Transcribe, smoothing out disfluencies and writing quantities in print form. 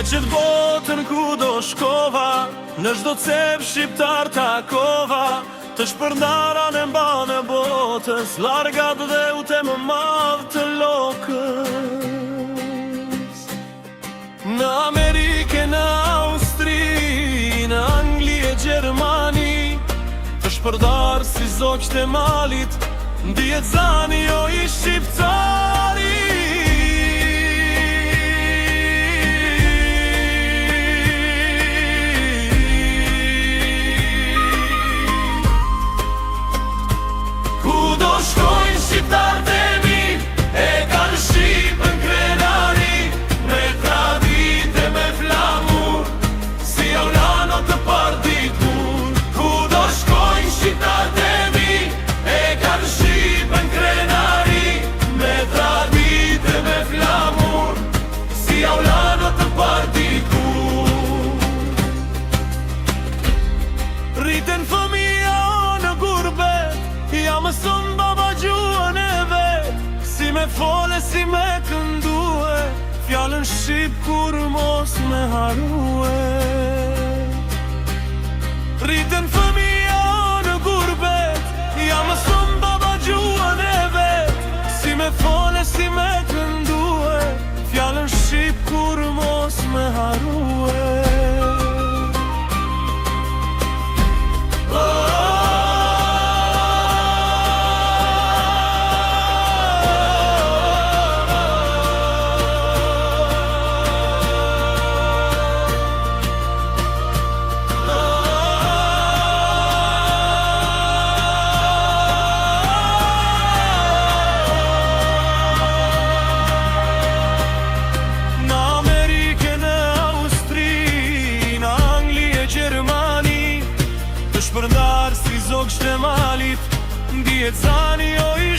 që t'botën ku do shkova, në çdo cep shqiptar takova, të shpërndara në mbanë e botës, largat dhe u te më madh të lokës. Në Amerike, në Austri, në Angli e Gjermani, të shpërdar si zogjt e malit, ndihet zani jo i shqiptari. Shkojnë shqiptarët e mi, e kanë Shqipën krenari, me tradite, me flamur, si Aulano të partitur. Kudo shkojnë shqiptarët e mi, e kanë Shqipën krenari, me tradite, me flamur, si Aulano të partitur. Rriten fëmija në gurbet, ja mëson baba gjuhën e vet, si me fole, si me këndue, fjallën shqip kur mos me harue. Rriten fëmija në gurbet, ja mëson baba gjuhën e vet, si me fole, si me këndue, fjallën shqip kur mos me harue. Shpërndar si zogjt e malit, ndihet zani jo i